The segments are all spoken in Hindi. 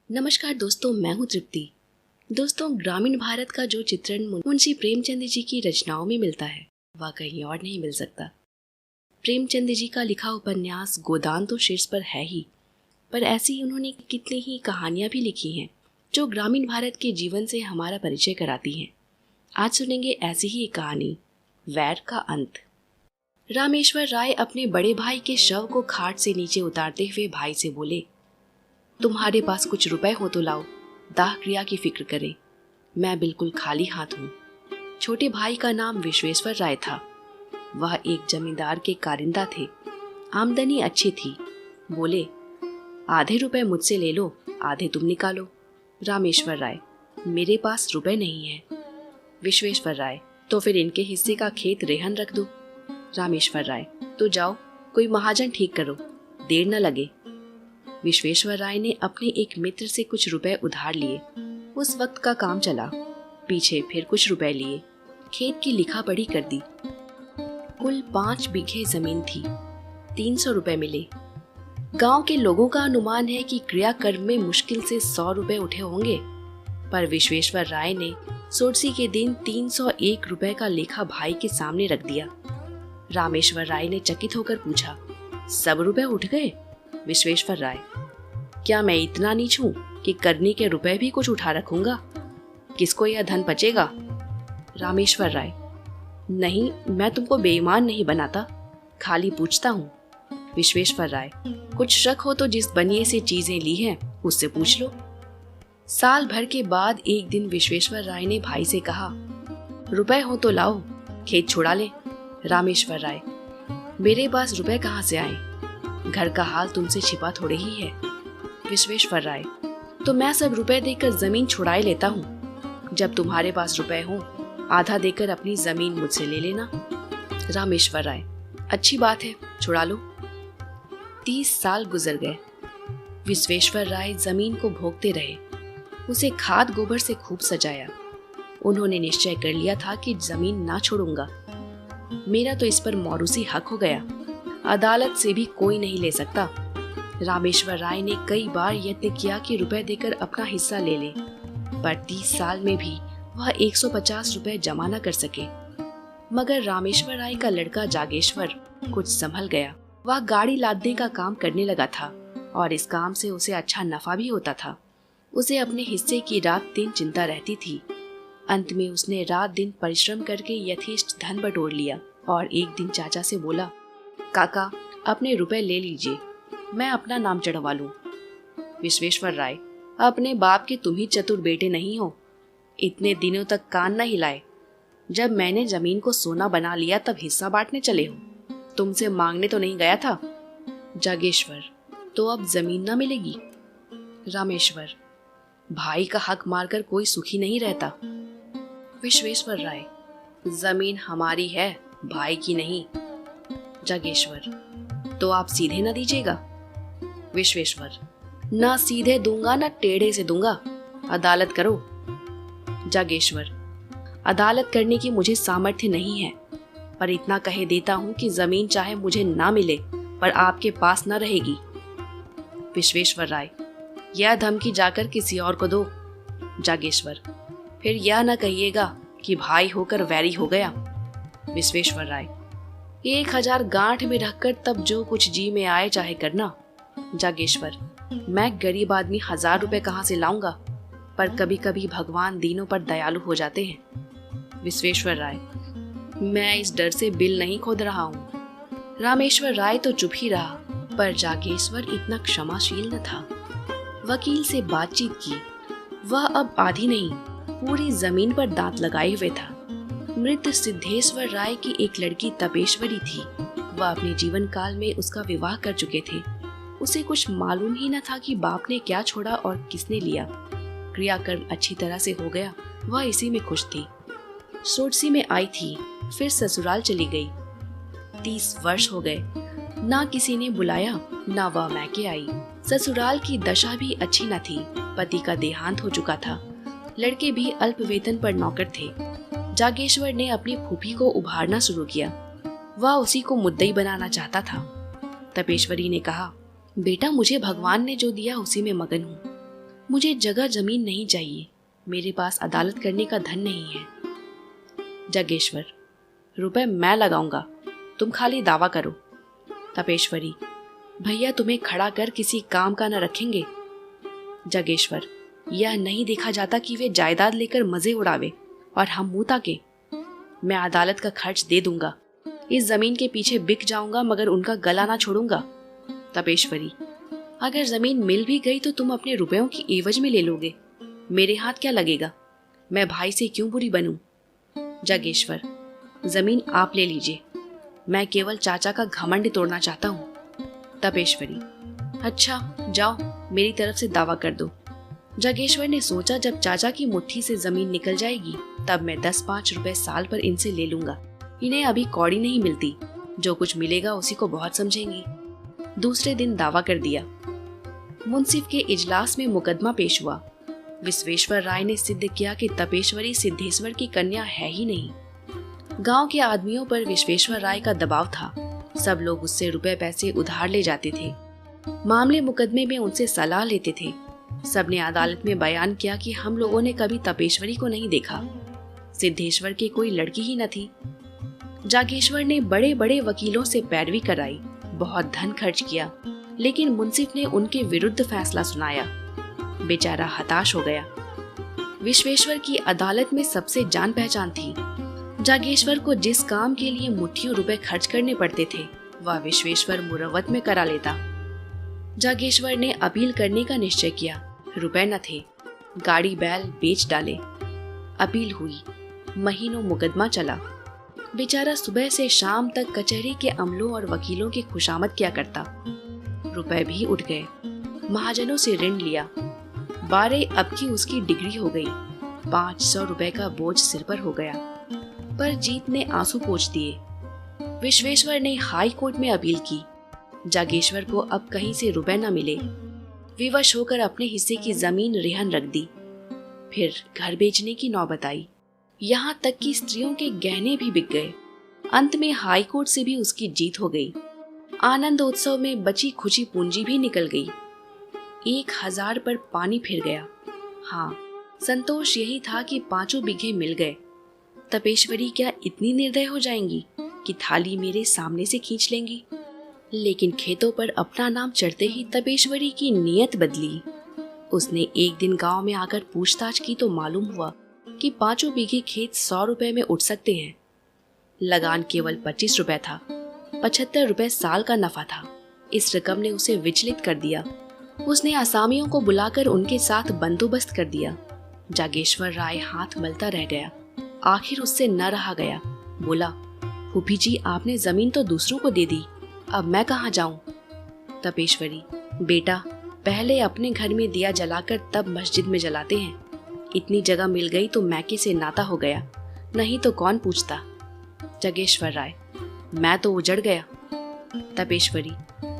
नमस्कार दोस्तों, मैं हूँ तृप्ति। दोस्तों, ग्रामीण भारत का जो चित्रण मुंशी प्रेमचंद जी की रचनाओं में मिलता है वह कहीं और नहीं मिल सकता। प्रेमचंद जी का लिखा उपन्यास गोदान तो शीर्ष पर है ही, पर ऐसी उन्होंने कितनी ही कहानियां भी लिखी हैं जो ग्रामीण भारत के जीवन से हमारा परिचय कराती हैं। आज सुनेंगे ऐसी ही एक कहानी, वैर का अंत। रामेश्वर राय अपने बड़े भाई के शव को खाट से नीचे उतारते हुए भाई से बोले, तुम्हारे पास कुछ रुपए हो तो लाओ, दाह क्रिया की फिक्र करें। मैं बिल्कुल खाली हाथ हूँ। छोटे भाई का नाम विश्वेश्वर राय था। वह एक जमींदार के कारिंदा थे। आमदनी अच्छी थी। बोले, आधे रुपए मुझसे ले लो, आधे तुम निकालो। रामेश्वर राय, मेरे पास रुपए नहीं है। विश्वेश्वर राय, तो फिर इनके हिस्से का खेत रेहन रख दो। रामेश्वर राय, तो जाओ कोई महाजन ठीक करो, देर न लगे। विश्वेश्वर राय ने अपने एक मित्र से कुछ रुपए उधार लिए। उस वक्त का काम चला। पीछे फिर कुछ रुपए लिए, खेत की लिखा पढ़ी कर दी। कुल 5 बीघे जमीन थी। 300 रुपए मिले। गांव के लोगों का अनुमान है कि क्रियाकर्म में मुश्किल से 100 रुपए उठे होंगे, पर विश्वेश्वर राय ने सोडसी के दिन 301 रुपए का लेखा भाई के सामने रख दिया। रामेश्वर राय ने चकित होकर पूछा, सब रुपए उठ गए? विश्वेश्वर राय, क्या मैं इतना नीच हूं कि करनी के रुपए भी कुछ उठा रखूंगा? किसको यह धन बचेगा? रामेश्वर राय, नहीं, मैं तुमको बेईमान नहीं बनाता, खाली पूछता हूँ। विश्वेश्वर राय, कुछ शक हो तो जिस बनिए से चीजें ली हैं उससे पूछ लो। साल भर के बाद एक दिन विश्वेश्वर राय ने भाई से कहा, रुपए हो तो लाओ, खेत छुड़ा ले। रामेश्वर राय, मेरे पास रुपए कहाँ से आए? घर का हाल तुमसे छिपा थोड़े ही है। विश्वेश्वर राय, तो मैं सब रुपए देकर जमीन छुड़ाए लेता हूँ। जब तुम्हारे पास रुपए हो, आधा देकर अपनी जमीन मुझसे ले लेना। रामेश्वर राय, अच्छी बात है, छुड़ा लो। 30 साल गुजर गए। विश्वेश्वर राय जमीन को भोगते रहे। उसे खाद गोबर से खूब सजाया। उन्होंने निश्चय कर लिया था कि जमीन ना छोड़ूंगा। मेरा तो इस पर मौरूसी हक हो गया, अदालत से भी कोई नहीं ले सकता। रामेश्वर राय ने कई बार यत्न किया कि रुपए देकर अपना हिस्सा ले ले, पर 30 साल में भी वह 150 रुपए जमा न कर सके। मगर रामेश्वर राय का लड़का जागेश्वर कुछ संभल गया। वह गाड़ी लादने का काम करने लगा था और इस काम से उसे अच्छा नफा भी होता था। उसे अपने हिस्से की रात दिन चिंता रहती थी। अंत में उसने रात दिन परिश्रम करके यथेष्ट धन बटोर लिया और एक दिन चाचा से बोला, काका, अपने रुपए ले लीजिए, मैं अपना नाम चढ़वा लूं। विश्वेश्वर राय, अपने बाप के तुम ही चतुर बेटे नहीं हो। इतने दिनों तक कान न हिलाए। जब मैंने जमीन को सोना बना लिया तब हिस्सा बांटने चले हो। तुमसे मांगने तो नहीं गया था। जागेश्वर, तो अब जमीन न मिलेगी? रामेश्वर, भाई का हक मारकर कोई सुखी नहीं रहता। विश्वेश्वर राय, जमीन हमारी है, भाई की नहीं। जागेश्वर, तो आप सीधे न दीजिएगा? विश्वेश्वर, ना सीधे दूंगा ना टेढ़े से दूंगा, अदालत करो। जागेश्वर, अदालत करने की मुझे सामर्थ्य नहीं है, पर इतना कहे देता हूं कि जमीन चाहे मुझे ना मिले पर आपके पास न रहेगी। विश्वेश्वर राय, यह धमकी जाकर किसी और को दो। जागेश्वर, फिर यह न कहिएगा कि भाई होकर वैरी हो गया। विश्वेश्वर राय, 1000 गांठ में रखकर तब जो कुछ जी में आए चाहे करना। जागेश्वर, मैं गरीब आदमी 1000 रुपए कहाँ से लाऊंगा, पर कभी कभी भगवान दीनों पर दयालु हो जाते हैं। विश्वेश्वर राय, मैं इस डर से बिल नहीं खोद रहा हूँ। रामेश्वर राय तो चुप ही रहा, पर जागेश्वर इतना क्षमाशील न था। वकील से बातचीत की। वह अब आधी नहीं, पूरी जमीन पर दांत लगाए हुए था। मृत सिद्धेश्वर राय की एक लड़की तपेश्वरी थी। वह अपने जीवन काल में उसका विवाह कर चुके थे। उसे कुछ मालूम ही न था कि बाप ने क्या छोड़ा और किसने लिया। क्रियाकर्म अच्छी तरह से हो गया, वह इसी में खुश थी। सोडसी में आई थी, फिर ससुराल चली गई। 30 वर्ष हो गए, ना किसी ने बुलाया, ना वह मैके आई। ससुराल की दशा भी अच्छी न थी। पति का देहांत हो चुका था। लड़के भी अल्प वेतन पर नौकर थे। जागेश्वर ने अपनी फूफी को उभारना शुरू किया। वह उसी को मुद्दई बनाना चाहता था। तपेश्वरी ने कहा, बेटा, मुझे भगवान ने जो दिया उसी में मगन हूँ। मुझे जगह जमीन नहीं चाहिए, मेरे पास अदालत करने का धन नहीं है। जागेश्वर, रुपए मैं लगाऊंगा, तुम खाली दावा करो। तपेश्वरी, भैया तुम्हें खड़ा कर किसी काम का न रखेंगे। जागेश्वर, यह नहीं देखा जाता कि वे जायदाद लेकर मजे उड़ावे और हम मुंह ताके। मैं अदालत का खर्च दे दूंगा, इस जमीन के पीछे बिक जाऊंगा मगर उनका गला ना छोड़ूंगा। तपेश्वरी, अगर जमीन मिल भी गई तो तुम अपने रुपयों की एवज में ले लोगे, मेरे हाथ क्या लगेगा, मैं भाई से क्यों बुरी बनूं। जागेश्वर, जमीन आप ले लीजिए, मैं केवल चाचा का घमंड तोड़ना चाहता हूँ। तपेश्वरी, अच्छा जाओ, मेरी तरफ से दावा कर दो। जागेश्वर ने सोचा जब चाचा की मुट्ठी से जमीन निकल जाएगी तब मैं 10-5 रुपए साल पर इनसे ले लूंगा। इन्हें अभी कौड़ी नहीं मिलती, जो कुछ मिलेगा उसी को बहुत समझेंगी। दूसरे दिन दावा कर दिया। मुंसिफ के इजलास में मुकदमा पेश हुआ। विश्वेश्वर राय ने सिद्ध किया कि तपेश्वरी सिद्धेश्वर की कन्या है ही नहीं। गांव के आदमियों पर विश्वेश्वर राय का दबाव था, सब लोग उससे रुपए पैसे उधार ले जाते थे, मामले मुकदमे में उनसे सलाह लेते थे। सबने अदालत में बयान किया कि हम लोगों ने कभी तपेश्वरी को नहीं देखा, सिद्धेश्वर की कोई लड़की ही न थी। जागेश्वर ने बड़े बड़े वकीलों से पैरवी कराई, बहुत धन खर्च किया, लेकिन मुंसिफ ने उनके विरुद्ध फैसला सुनाया। बेचारा हताश हो गया। विश्वेश्वर की अदालत में सबसे जान पहचान थी। जागेश्वर को जिस काम के लिए मुट्ठियों रुपए खर्च करने पड़ते थे वह विश्वेश्वर मुरव्वत में करा लेता। जागेश्वर ने अपील करने का निश्चय किया, रुपए न थे, गाड़ी बैल बेच डाले। अपील हुई, महीनों मुकदमा चला। बेचारा सुबह से शाम तक कचहरी के अमलों और वकीलों की खुशामद किया करता। रुपए भी उठ गए, महाजनों से ऋण लिया। 12 अब की उसकी डिग्री हो गई, 500 रुपए का बोझ सिर पर हो गया। पर जीत ने आंसू पोंछ दिए। विश्वेश्वर ने हाई कोर्ट में अपील की। जागेश्वर को अब कहीं से रुपए न मिले। विवश होकर अपने हिस्से की जमीन रेहन रख दी। फिर घर बेचने की नौबत आई, यहाँ तक कि स्त्रियों के गहने भी बिक गए। अंत में हाई कोर्ट से भी उसकी जीत हो गई। आनंद उत्सव में बची खुची पूंजी भी निकल गई। 1000 पर पानी फिर गया। हाँ, संतोष यही था कि 5 बीघे मिल गए। तपेश्वरी क्या इतनी निर्दय हो जाएंगी कि थाली मेरे सामने से खींच लेंगी? लेकिन खेतों पर अपना नाम चढ़ते ही तपेश्वरी की नीयत बदली। उसने एक दिन गांव में आकर पूछताछ की तो मालूम हुआ कि 5 बीघे खेत 100 रुपए में उठ सकते हैं। लगान केवल 25 रुपए था, 75 रुपए साल का नफा था। इस रकम ने उसे विचलित कर दिया। उसने असामियों को बुलाकर उनके साथ बंदोबस्त कर दिया। जागेश्वर राय हाथ मलता रह गया। आखिर उससे न रहा गया। बोला, फूफी जी, आपने जमीन तो दूसरों को दे दी, अब मैं कहाँ जाऊं? तपेश्वरी, बेटा, पहले अपने घर में दिया जलाकर तब मस्जिद में जलाते हैं। इतनी जगह मिल गई तो मैके से नाता हो गया, नहीं तो कौन पूछता। जागेश्वर राय, मैं तो उजड़ गया। तपेश्वरी,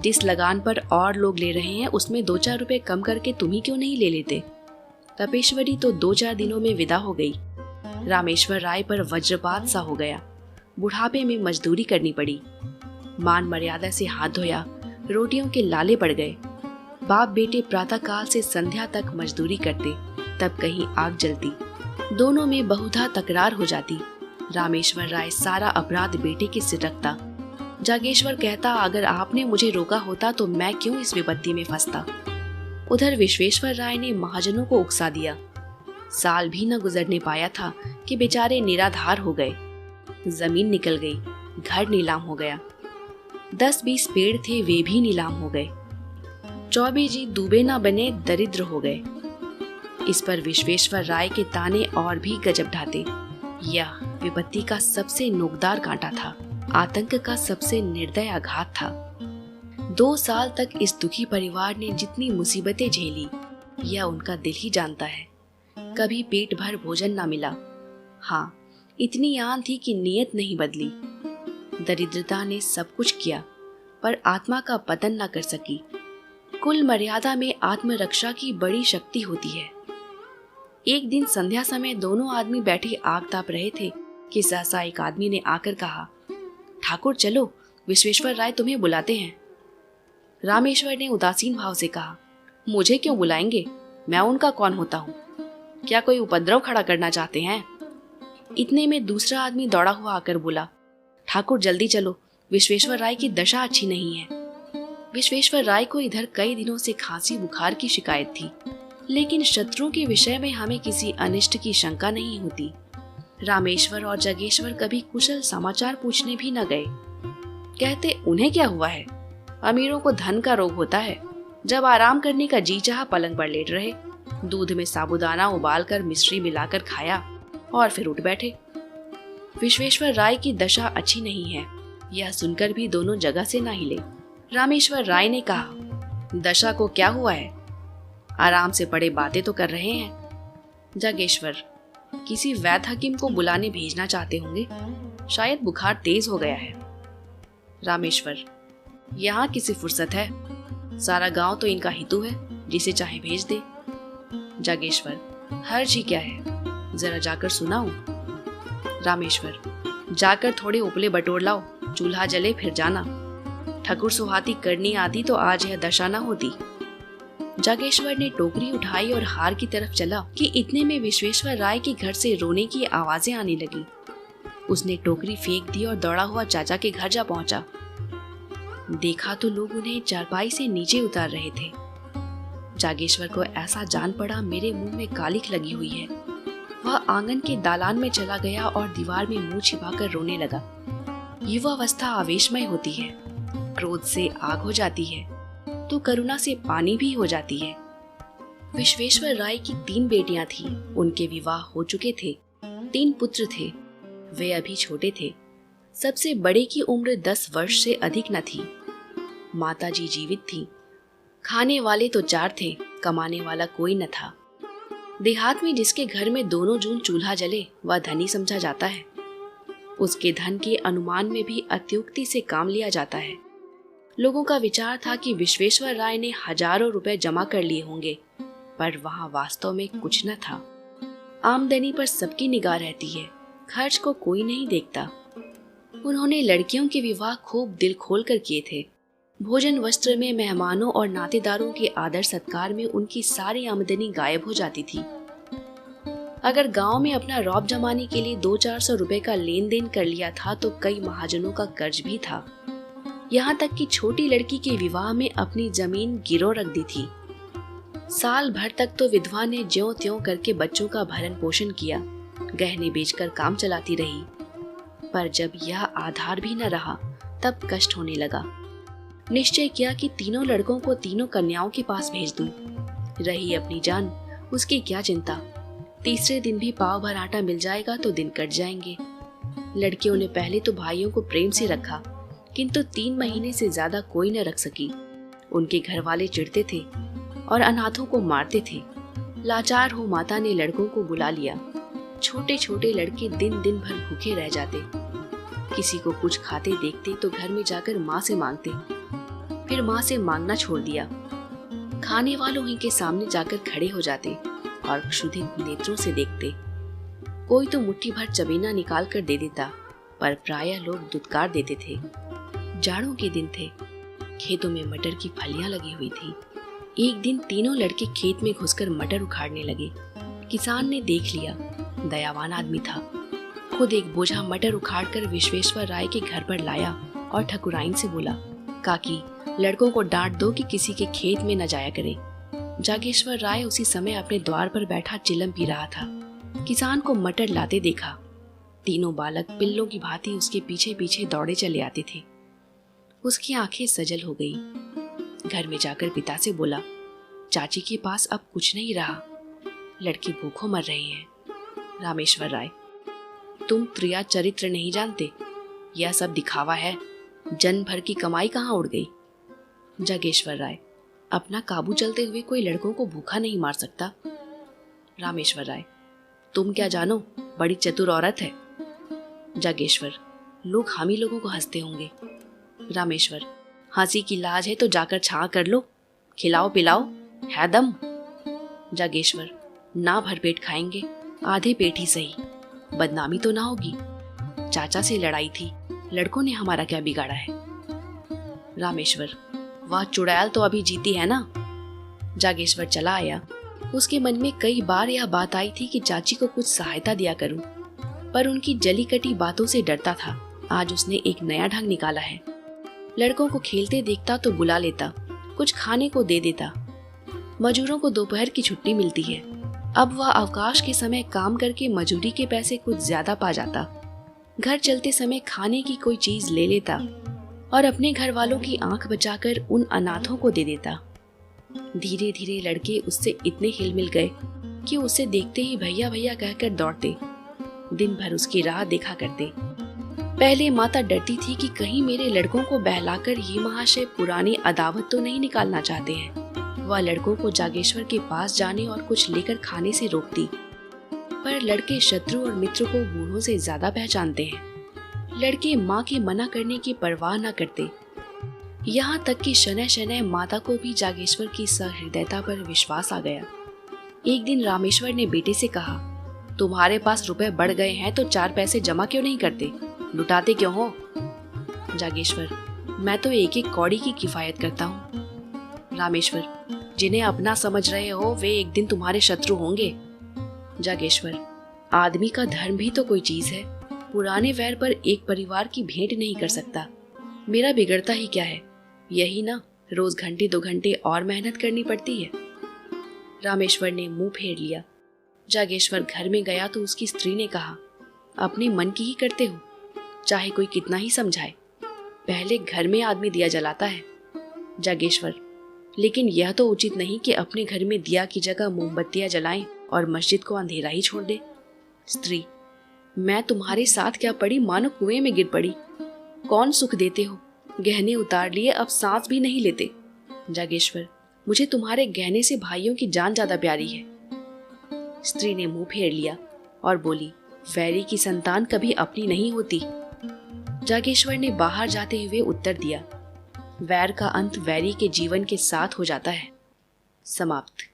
जिस लगान पर और लोग ले रहे हैं उसमें 2-4 रुपए कम करके तुम ही क्यों नहीं ले लेते? तपेश्वरी तो 2-4 दिनों में विदा हो गई। रामेश्वर राय पर वज्रपात सा हो गया। बुढ़ापे में मजदूरी करनी पड़ी। मान मर्यादा से हाथ धोया, रोटियों के लाले पड़ गए। बाप बेटे प्रातः काल से संध्या तक मजदूरी करते, तब कहीं आग जलती। दोनों में बहुधा तकरार हो जाती। रामेश्वर राय सारा अपराध बेटे के सिर रखता। जागेश्वर कहता, अगर आपने मुझे रोका होता तो मैं क्यों इस विपत्ति में फंसता। उधर विश्वेश्वर राय ने महाजनों को उकसा दिया। साल भी न गुजरने पाया था कि बेचारे निराधार हो गए। जमीन निकल गई, घर नीलाम हो गया। 10-20 पेड़ थे, वे भी नीलाम हो गए। चौबे जी दूबे ना बने, दरिद्र हो गए। इस पर विश्वेश्वर राय के ताने और भी गजब ढाते। यह विपत्ति का सबसे नोकदार कांटा था, आतंक का सबसे निर्दय आघात था। 2 साल तक इस दुखी परिवार ने जितनी मुसीबतें झेली, यह उनका दिल ही जानता है। कभी पेट भर भोजन ना मिला। हाँ, इतनी आन थी कि नीयत नहीं बदली। दरिद्रता ने सब कुछ किया, पर आत्मा का पतन न कर सकी। कुल मर्यादा में आत्मरक्षा की बड़ी शक्ति होती है। एक दिन संध्या समय दोनों आदमी बैठे आग ताप रहे थे कि सहसा एक आदमी ने आकर कहा, ठाकुर चलो, विश्वेश्वर राय तुम्हें बुलाते हैं। रामेश्वर ने उदासीन भाव से कहा, मुझे क्यों बुलाएंगे? मैं उनका कौन होता हूँ? क्या कोई उपद्रव खड़ा करना चाहते हैं? इतने में दूसरा आदमी दौड़ा हुआ आकर बोला, ठाकुर जल्दी चलो, विश्वेश्वर राय की दशा अच्छी नहीं है। विश्वेश्वर राय को इधर कई दिनों से खांसी बुखार की शिकायत थी, लेकिन शत्रुओं के विषय में हमें किसी अनिष्ट की शंका नहीं होती। रामेश्वर और जगेश्वर कभी कुशल समाचार पूछने भी न गए। कहते उन्हें क्या हुआ है, अमीरों को धन का रोग होता है। जब आराम करने का जी चाहा पलंग पर लेट रहे, दूध में साबूदाना उबालकर मिश्री मिलाकर खाया और फिर उठ बैठे। विश्वेश्वर राय की दशा अच्छी नहीं है, यह सुनकर भी दोनों जगह से न हिले। रामेश्वर राय ने कहा, दशा को क्या हुआ है, आराम से पड़े बातें तो कर रहे हैं। जागेश्वर, किसी वैद्य हकीम को बुलाने भेजना चाहते होंगे, शायद बुखार तेज हो गया है। रामेश्वर, यहाँ किसी फुर्सत है, सारा गांव तो इनका हितू है, जिसे चाहे भेज दे। जागेश्वर, हर्ज ही क्या है, जरा जाकर सुनाओ। रामेश्वर, जाकर थोड़े उपले बटोर लाओ, चूल्हा जले फिर जाना। ठकुर सुहाती करनी आती तो आज यह दशा न होती। जागेश्वर ने टोकरी उठाई और हार की तरफ चला कि इतने में विश्वेश्वर राय के घर से रोने की आवाजें आने लगी। उसने टोकरी फेंक दी और दौड़ा हुआ चाचा के घर जा पहुंचा। देखा तो लोग उन्हें चारपाई से नीचे उतार रहे थे। जागेश्वर को ऐसा जान पड़ा मेरे मुंह में कालिख लगी हुई है। वह आंगन के दालान में चला गया और दीवार में मुंह छिपाकर रोने लगा। युवावस्था आवेशमय होती है, क्रोध से आग हो जाती है तो करुणा से पानी भी हो जाती है। विश्वेश्वर राय की 3 बेटियां थीं, उनके विवाह हो चुके थे। 3 पुत्र थे, वे अभी छोटे थे। सबसे बड़े की उम्र 10 वर्ष से अधिक न थी। माताजी जीवित थीं। खाने वाले तो 4 थे, कमाने वाला कोई न था। देहात में जिसके घर में दोनों जून चूल्हा जले वह धनी समझा जाता है। उसके धन के अनुमान में भी अत्युक्ति से काम लिया जाता है। लोगों का विचार था कि विश्वेश्वर राय ने हजारों रुपए जमा कर लिए होंगे, पर वहां वास्तव में कुछ न था। आमदनी पर सबकी निगाह रहती है, खर्च को कोई नहीं देखता। उन्होंने लड़कियों के विवाह खूब दिल खोल कर किए थे। भोजन वस्त्र में मेहमानों और नातेदारों के आदर सत्कार में उनकी सारी आमदनी गायब हो जाती थी। अगर गांव में अपना रौब जमाने के लिए 200-400 रुपए का लेन देन कर लिया था तो कई महाजनों का कर्ज भी था। यहाँ तक कि छोटी लड़की के विवाह में अपनी जमीन गिरव रख दी थी। साल भर तक तो विधवा ने ज्यों त्यों करके बच्चों का भरण पोषण किया, गहने बेचकर काम चलाती रही। पर जब यह आधार भी न रहा तब कष्ट होने लगा। निश्चय किया कि तीनों लड़कों को तीनों कन्याओं के पास भेज दूं। रही अपनी जान, उसकी क्या चिंता। तीसरे दिन भी पाव भर आटा मिल जाएगा तो दिन कट जाएंगे। लड़कियों ने पहले तो भाइयों को प्रेम से रखा, किंतु 3 महीने से ज्यादा कोई न रख सकी। उनके घर वाले चिढ़ते थे और अनाथों को मारते थे। लाचार हो माता ने लड़कों को बुला लिया। छोटे छोटे लड़के दिन दिन भर भूखे रह जाते। किसी को कुछ खाते देखते तो घर में जाकर माँ से मांगते, फिर माँ से मांगना छोड़ दिया। खाने वालों ही के सामने जाकर खड़े हो जाते और क्षुधित नेत्रों से देखते। कोई तो मुट्ठी भर चबीना निकाल कर दे देता, पर प्रायः लोग दुत्कार देते थे। जाड़ों के दिन थे, खेतों में मटर की फलियां लगी हुई थी। एक दिन तीनों लड़के खेत में घुसकर मटर उखाड़ने लगे। किसान ने देख लिया, दयावान आदमी था। खुद एक बोझा मटर उखाड़कर विश्वेश्वर राय के घर पर लाया और ठकुराइन से बोला, काकी, लड़कों को डांट दो कि किसी के खेत में न जाया करें। जागेश्वर राय उसी समय अपने द्वार पर बैठा चिलम पी रहा था। किसान को मटर लाते देखा। तीनों बालक पिल्लों की भांति उसके पीछे पीछे दौड़े चले आते थे। उसकी आंखें सजल हो गई। घर में जाकर पिता से बोला, चाची के पास अब कुछ नहीं रहा, लड़के भूखों मर रहे हैं। रामेश्वर राय, तुम त्रिया चरित्र नहीं जानते, यह सब दिखावा है। जन्म भर की कमाई कहाँ उड़ गई। जागेश्वर राय, अपना काबू चलते हुए कोई लड़कों को भूखा नहीं मार सकता। रामेश्वर राय, तुम क्या जानो, बड़ी चतुर औरत है। जागेश्वर, लोग हामी लोगों को हंसते होंगे। रामेश्वर, हंसी की लाज है तो जाकर छां कर लो, खिलाओ पिलाओ, है दम। जागेश्वर, ना भरपेट खाएंगे, आधे पेट ही सही, बदनामी तो ना होगी। चाचा से लड़ाई थी, लड़कों ने हमारा क्या बिगाड़ा है। रामेश्वर, वह चुड़ैल तो अभी जीती है ना। जागेश्वर चला आया। उसके मन में कई बार यह बात आई थी कि चाची को कुछ सहायता दिया करूं, पर उनकी जली कटी बातों से डरता था। आज उसने एक नया ढंग निकाला है। लड़कों को खेलते देखता तो बुला लेता, कुछ खाने को दे देता। मजदूरों को दोपहर की छुट्टी मिलती है। अब वह अवकाश के समय काम करके मजदूरी के पैसे कुछ ज्यादा पा जाता। घर चलते समय खाने की कोई चीज ले लेता और अपने घर वालों की आंख बचाकर उन अनाथों को दे देता। धीरे धीरे लड़के उससे इतने हिल मिल गए कि उसे देखते ही भैया भैया कहकर दौड़ते, दिन भर उसकी राह देखा करते। पहले माता डरती थी कि कहीं मेरे लड़कों को बहलाकर ये महाशय पुरानी अदावत तो नहीं निकालना चाहते हैं। वह लड़कों को जागेश्वर के पास जाने और कुछ लेकर खाने से रोकती, पर लड़के शत्रु और मित्र को बूढ़ों से ज्यादा पहचानते हैं। लड़के माँ के मना करने की परवाह न करते। यहाँ तक कि शनैः शनैः माता को भी जागेश्वर की सहृदयता पर विश्वास आ गया। एक दिन रामेश्वर ने बेटे से कहा, तुम्हारे पास रुपए बढ़ गए हैं तो 4 पैसे जमा क्यों नहीं करते, लुटाते क्यों हो? जागेश्वर, मैं तो एक एक कौड़ी की किफायत करता हूँ। रामेश्वर, जिन्हें अपना समझ रहे हो वे एक दिन तुम्हारे शत्रु होंगे। जागेश्वर, आदमी का धर्म भी तो कोई चीज है। पुराने वैर पर एक परिवार की भेंट नहीं कर सकता। मेरा बिगड़ता ही क्या है, यही ना, रोज घंटे 2 घंटे और मेहनत करनी पड़ती है। रामेश्वर ने मुंह फेर लिया। जागेश्वर घर में गया तो उसकी स्त्री ने कहा, अपने मन की ही करते हो, चाहे कोई कितना ही समझाए। पहले घर में आदमी दिया जलाता है। जागेश्वर, लेकिन यह तो उचित नहीं कि अपने घर में दिया की जगह मोमबत्तियां जलाएं और मस्जिद को अंधेरा ही छोड़ दे। स्त्री, मैं तुम्हारे साथ क्या पड़ी, मानो कुएं में गिर पड़ी। कौन सुख देते हो, गहने उतार लिए अब सांस भी नहीं लेते। जागेश्वर, मुझे तुम्हारे गहने से भाइयों की जान ज्यादा प्यारी है। स्त्री ने मुंह फेर लिया और बोली, वैरी की संतान कभी अपनी नहीं होती। जागेश्वर ने बाहर जाते हुए उत्तर दिया, वैर का अंत वैरी के जीवन के साथ हो जाता है। समाप्त।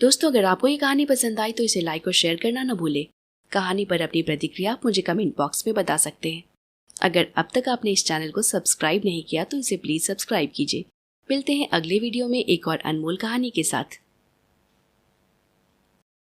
दोस्तों, अगर आपको ये कहानी पसंद आई तो इसे लाइक और शेयर करना न भूले। कहानी पर अपनी प्रतिक्रिया आप मुझे कमेंट बॉक्स में बता सकते हैं। अगर अब तक आपने इस चैनल को सब्सक्राइब नहीं किया तो इसे प्लीज सब्सक्राइब कीजिए। मिलते हैं अगले वीडियो में एक और अनमोल कहानी के साथ।